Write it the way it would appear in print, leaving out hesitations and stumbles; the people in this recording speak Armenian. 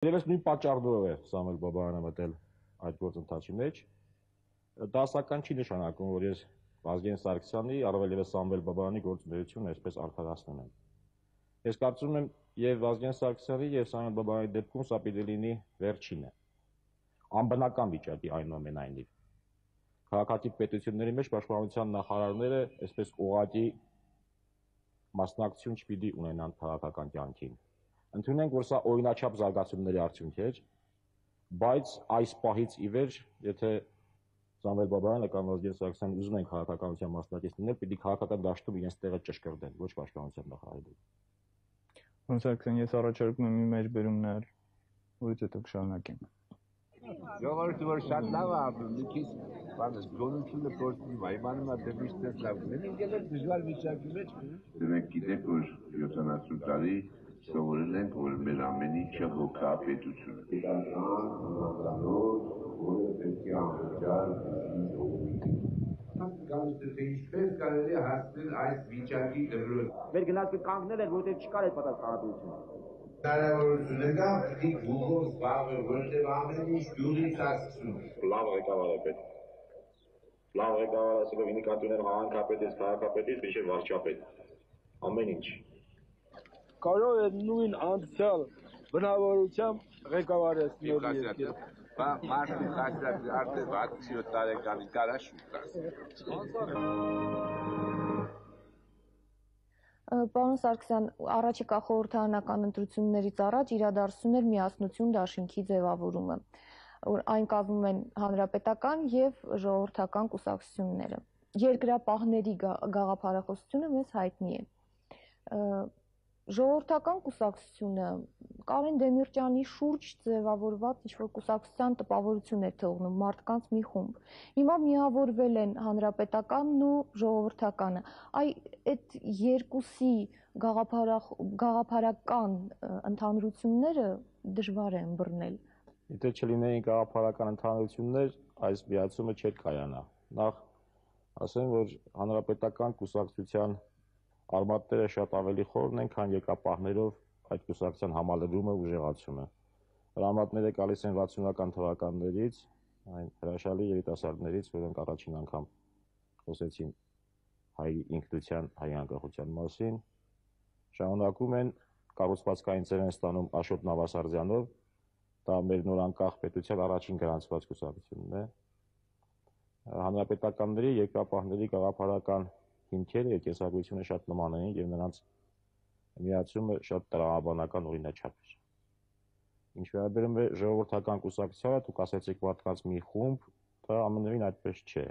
Երևս նույն պատճառով է Սամվել Բաբայանը մտել այդ գործընթացի մեջ։ Դա սակայն չի նշանակում, որ ես Վազգեն Սարգսյանի, առավել ևս Սամվել Բաբայանի գործունեությունը այսպես արդարացնում եմ։ Ես կարծում եմ, եւ Վազգեն Սարգսյանի եւ Սամվել Բաբայանի դեպքում սա պիտի լինի վերջինը։ Անբնական վիճակի այնուամենայնիվ։ Քաղաքացի պետությունների մեջ պաշտպանության նախարարները այսպես ուղղակի մասնակցություն չպիտի ունենան քաղաքական կյանքին։ Ընդունենք, որ սա օրինաչափ զարգացումների արդյունք էր, բայց այս պահից ի վեր, եթե Սամվել Բաբայանը կամ Վազգեն Սարգսյանը ուզում են քաղաքականության մասնակից լինել, պիտի քաղաքական դաշտում իրենց տեղը ճշգրտեն, ոչ պաշտպանության նախարարի։ Պարոն Սարգսյան, ես առաջարկում եմ մի մեջբերում նայել, որից հետո կշարունակենք։ Ժողովուրդը որ շատ լավ է ապրում, մի քիչ բանը գոնությունը փորձում է, իմանում է դեպիշտես լավ։ Մենք էլ դժվար վիճակի մեջ մենք գիտենք, որ 70 տարի սովորել ենք, որ մեր ամեն ինչը հոգա պետություն է։ Իրական, համականոց, որը պետք է անվճար գանձը ինչպես կարելի է հասնել այս վիճակի դրոց։ Մեր գնացքը կանգնել էր, որովհետև չկար այդ պատասխանատվությունը։ Հնարավորությունը կա, պետք է գուղով զբաղվել, որովհետև ամեն ինչ գյուղից ասում։ Լավ ղեկավար է պետք։ Լավ ղեկավար ասելով ինի կանտուներ հանրապետից, քաղաքապետից, մինչև վարչապետ։ Ամեն ինչ։ Կարող է նույն անցյալ բնավորությամբ ղեկավարեցնել երկիրը։ Մարդու հասած արդեն 67 տարեկանի կարա շուտ Պարոն Սարգսյան, առաջիկա խորհրդարանական ընտրություններից առաջ իրադարձություն էր միասնություն դաշինքի ձևավորումը, որ այն կազմում են հանրապետական եւ ժողովրդական կուսակցությունները։ Երկրապահների գաղափարախոսությունը մեզ հայտնի է։ Ժողովրդական կուսակցությունը Կարեն Դեմիրճյանի շուրջ ձևավորված ինչ-որ կուսակցության տպավորություն էր թողնում մարդկանց մի խումբ։ Հիմա միավորվել են հանրապետականն ու ժողովրդականը։ Այդ երկուսի գաղափարական ընդհանրությունները դժվար է ըմբռնել։ Եթե չլինեին գաղափարական ընդհանրություններ, այս միացումը չէր կայանա։ Նախ ասեմ, որ հանրապետական կուսակցության արմատները շատ ավելի խորն են, քան երկրապահներով այդ կուսակցության համալրումը ուժեղացում է։ Արմատները գալիս են 60-ական թվականներից, այն հրաշալի երիտասարդներից, որոնք առաջին անգամ խոսեցին հայ ինքնության, հայ անկախության մասին, շարունակում են կառուցվածքային ծեր են ստանում Աշոտ Նավասարդյանով, դա մեր նոր անկախ պետության առաջին գրանցված կուսակցությունն է։ Հանրապետականների, երկրապահների գաղափարական հիմքերը եւ կենսագրությունը շատ նման էին եւ նրանց միացումը շատ տրամաբանական օրինաչափ էր։ Ինչ վերաբերում է ժողովրդական կուսակցությանը, դուք ասացիք մարդկանց մի խումբ, դա ամենևին այդպես չէ։